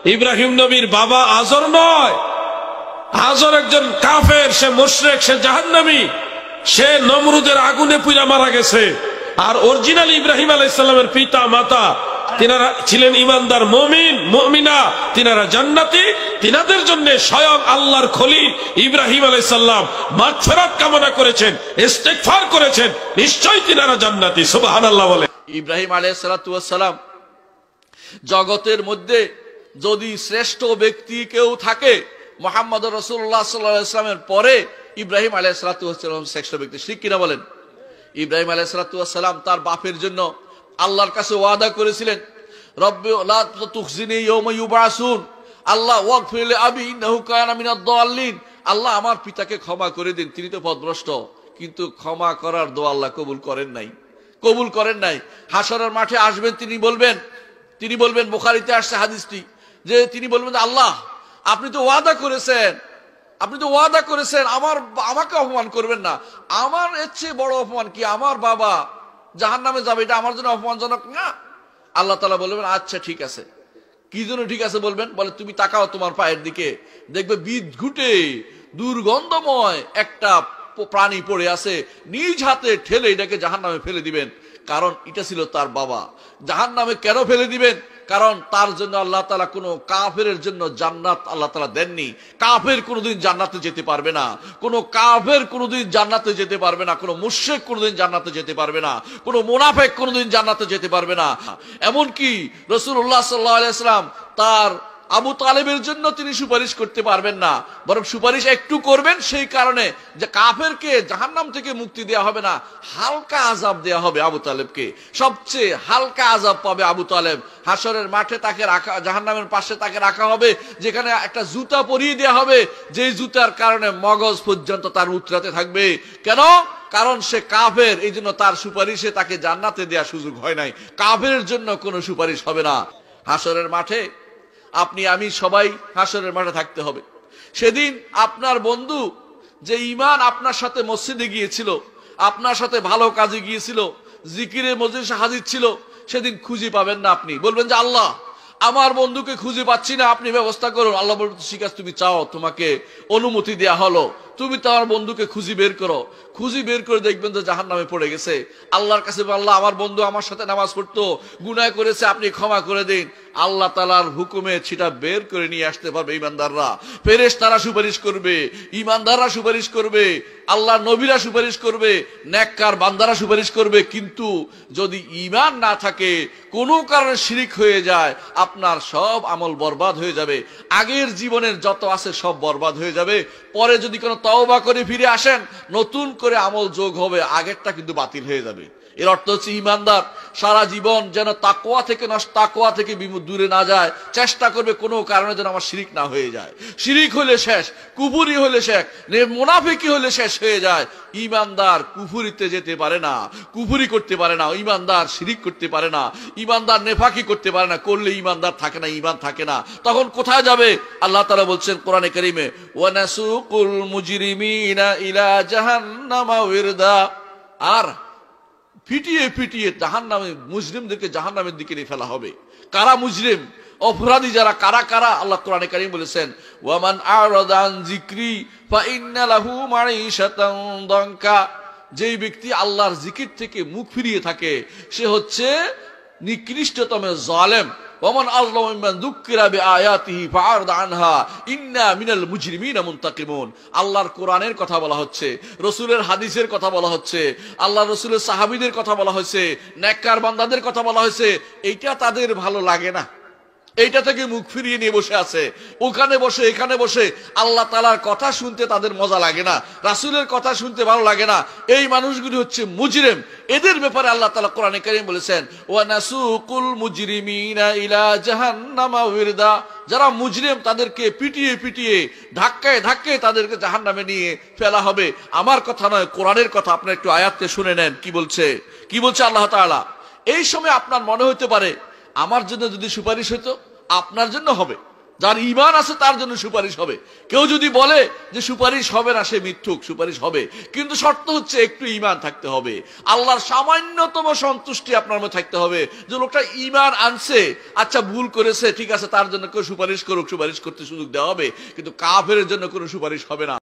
ইব্রাহিম নবীর বাবা আজর নয়, আজর একজন কাফের, সে মুশরিক, সে জাহান্নামী, সে নমরুদের আগুনে পুড়ে মারা গেছে। আর অরিজিনাল ইব্রাহিম আলাইহিস সালামের পিতা মাতা তিনারা ছিলেন ইমানদার মুমিন মুমিনা, তিনারা জান্নাতি। তিনাদের জন্য স্বয়ং আল্লাহর খলিল ইব্রাহিম আলাইহিস সালাম মাগফিরাত কামনা করেছেন, ইস্তিগফার করেছেন, নিশ্চয়ই তিনারা জান্নাতি। সুবহানাল্লাহ বলে। ইব্রাহিম আলাইহিস সালাম জগতের মধ্যে যদি শ্রেষ্ঠ ব্যক্তি কেউ থাকে মুহাম্মদ রাসূলুল্লাহ সাল্লাল্লাহু আলাইহি ওয়াসাল্লামের পরে ইব্রাহিম আলাইহিস সালাম শ্রেষ্ঠ ব্যক্তি। ঠিক কিনা বলেন? ইব্রাহিম আলাইহিস সালাম তার বাপের জন্য আল্লাহর কাছে ওয়াদা করেছিলেন, রব্বি লা তুখজিনি ইয়াওমা ইউবাসুন, আল্লাহ ওয়াগফির লি আবি ইন্নাহু কানা মিনাদ দাল্লিন, আল্লাহ আমার পিতাকে ক্ষমা করে দিন, তিনি তো পথভ্রষ্ট। কিন্তু ক্ষমা করার দোয়া আল্লাহ কবুল করেন নাই। হাশরের মাঠে আসবেন, তিনি বলবেন বুখারীতে আসছে হাদিসটি, যে তিনি বলবেন আল্লাহ আপনি তো ওয়াদা করেছেন আমাকে অপমান করবেন না, আমার এর চেয়ে বড় অপমান কি, আমার বাবা জাহান্নামে যাবে, এটা আমার জন্য অপমানজনক না? আল্লাহ তাআলা বলবেন আচ্ছা ঠিক আছে। কি জন্য ঠিক আছে বলবেন? বলে তুমি তাকাও তোমার পায়ের দিকে, দেখবে বিদঘুটে দুর্গন্ধময় একটা প্রাণী পড়ে আছে, নিজ হাতে ঠেলে এটাকে জাহান্নামে ফেলে দিবেন। কারণ এটা ছিল তার বাবা। জাহান্নামে কেন ফেলে দিবেন? কারণ তার জন্য আল্লাহ তাআলা কোনো কাফেরের জন্য জান্নাত আল্লাহ তাআলা দেননি। কাফের কোনোদিন জান্নাতে যেতে পারবে না, কোনো কাফের কোনোদিন জান্নাতে যেতে পারবে না, কোনো মুশরিক কোনোদিন জান্নাতে যেতে পারবে না, কোনো মুনাফিক কোনোদিন জান্নাতে যেতে পারবে না। এমনকি রাসূলুল্লাহ সাল্লাল্লাহু আলাইহি ওয়াসাল্লাম তার আবু তালেবের জন্য তিনি সুপারিশ করতে পারবেন না, বরং সুপারিশ একটু করবেন সেই কারণে যে কাফেরকে জাহান্নাম থেকে মুক্তি দেওয়া হবে না, হালকা আযাব দেওয়া হবে আবু তালেবকে, সবচেয়ে হালকা আযাব পাবে আবু তালেব। হাশরের মাঠে তাকে রাখা, জাহান্নামের পাশে তাকে রাখা হবে, যেখানে একটা জুতা পরিয়ে দেওয়া হবে, যেই জুতার কারণে মগজ পর্যন্ত তার উতরাতে থাকবে। কেন? কারণ সে কাফের, এই জন্য তার সুপারিশে তাকে জান্নাতে দেওয়ার সুযোগ হয় নাই। কাফেরের জন্য কোনো সুপারিশ হবে না। হাশরের মাঠে আপনি আমি সবাই হাশরের মাঠে থাকতে হবে। সেদিন আপনার বন্ধু যে ঈমান আপনার সাথে মসজিদে গিয়েছিল, আপনার সাথে ভালো কাজে গিয়েছিল, জিকিরে মজলিসে হাজির ছিল, সেদিন খুঁজে পাবেন না। আপনি বলবেন যে আল্লাহ আমার বন্ধুকে খুঁজে পাচ্ছি না, আপনি ব্যবস্থা করুন। আল্লাহ বলবেন ঠিক আছে, তুমি চাও, তোমাকে অনুমতি দেয়া হলো, তুমি তোমার বন্ধুকে খুঁজে বের করো। খুঁজে বের করে দেখবেন যে জাহান্নামে পড়ে গেছে। আল্লাহর কাছে আল্লাহ আমার বন্ধু আমার সাথে নামাজ পড়তো, গুনাহ করেছে, আপনি ক্ষমা করে দিন। আল্লাহ তাআলার হুকুমে সেটা বের করে নিয়ে আসতে পারবে ঈমানদাররা। ফেরেশতারা সুপারিশ করবে, ঈমানদাররা সুপারিশ করবে, আল্লাহর নবীরা সুপারিশ করবে, নেককার বান্দারা সুপারিশ করবে। কিন্তু যদি ঈমান না থাকে, কোনো কারণে শিরক হয়ে যায়, আপনার সব আমল বরবাদ হয়ে যাবে। আগের জীবনের যত আছে সব বরবাদ হয়ে যাবে। পরে যদি কোনো তওবা করে ফিরে আসেন, নতুন করে আমল যোগ হবে, আগেরটা কিন্তু বাতিল হয়ে যাবে। এর অর্থ হচ্ছে ঈমানদার সারা জীবন যেন তাকওয়া থেকে দূরে না যায়, চেষ্টা করবে কোনো কারণে যেন আমার শিরিক না হয়ে যায়। শিরিক হলে শেষ, কুফরি হলে শেষ, মুনাফিকি হলে শেষ হয়ে যায়। ঈমানদার কুফরিতে যেতে পারে না, কুফরি করতে পারে না, ঈমানদার শিরিক করতে পারে না, ঈমানদার নেফাকি করতে পারে না। করলে ঈমানদার থাকে না, ঈমান থাকে না। তখন কোথায় যাবে? আল্লাহ তাআলা বলছেন কোরআনে কারীমে, ওয়া নাসুকুল মুজরিমিনা ইলা জাহান্নামা ওয়িরদা, আর পিটিয়ে পিটিয়ে জাহান্নামে মুজরিমদেরকে জাহান্নামের দিকে নিয়ে ফেলা হবে। কারা মুজরিম? অপরাধী যারা, কারা? আল্লাহ কোরআনে কারীম বলেছেন, ওয়ামান আরাদা আন যিকরি ফাইন্না লাহু মাঈশাতান দানকা, যেই ব্যক্তি আল্লাহর জিকির থেকে মুখ ফিরিয়ে থাকে সে হচ্ছে নিকৃষ্টতম জালেম। ওয়ামান আযলামু মিম্মান যুক্কিরা বিআয়াতিহি ফাআরদা আনহা ইন্না মিনাল মুজরিমিনা মুনতাকিমুন। আল্লাহর কোরআনের কথা বলা হচ্ছে, রাসূলের হাদিসের কথা বলা হচ্ছে, আল্লাহর রাসূলের সাহাবীদের কথা বলা হয়েছে, নেককার বান্দাদের কথা বলা হয়েছে। এইটা তাদের ভালো লাগে না, এইটা থেকে মুখ ফিরিয়ে নিয়ে বসে আছে। ওখানে বসে এখানে বসে আল্লাহ তাআলার কথা শুনতে তাদের মজা লাগে না, রাসূলের কথা শুনতে ভালো লাগে না। এই মানুষগুলি হচ্ছে মুজরিম। এদের ব্যাপারে আল্লাহ তাআলা কোরআনে কারীম বলেছেন, ওয়া নাসুকুল মুজরিমিনা ইলা জাহান্নামা ওয়িরদা, যারা মুজরিম তাদেরকে পিটিয়ে পিটিয়ে ধাক্কায় তাদেরকে জাহান্নামে নিয়ে ফেলা হবে। আমার কথা নয়, কোরআনের কথা। আপনারা একটু আয়াতকে শুনে নেন কি বলছে আল্লাহ তাআলা। এই সময় আপনার মনে হতে পারে আমার জন্য যদি সুপারিশ হতো, আপনার জন্য হবে, যার ঈমান আছে তার জন্য সুপারিশ হবে। কেউ যদি বলে যে সুপারিশ হবে না, সে মিথ্যুক, সুপারিশ হবে, কিন্তু শর্ত হচ্ছে একটু ঈমান থাকতে হবে, আল্লাহর সামান্যতম সন্তুষ্টি আপনার মধ্যে থাকতে হবে যে লোকটা ঈমান আনছে, আচ্ছা ভুল করেছে ঠিক আছে, তার জন্য কেউ সুপারিশ করুক, সুপারিশ করতে সুযোগ দেওয়া হবে, কিন্তু কাফেরের জন্য কোনো সুপারিশ হবে না।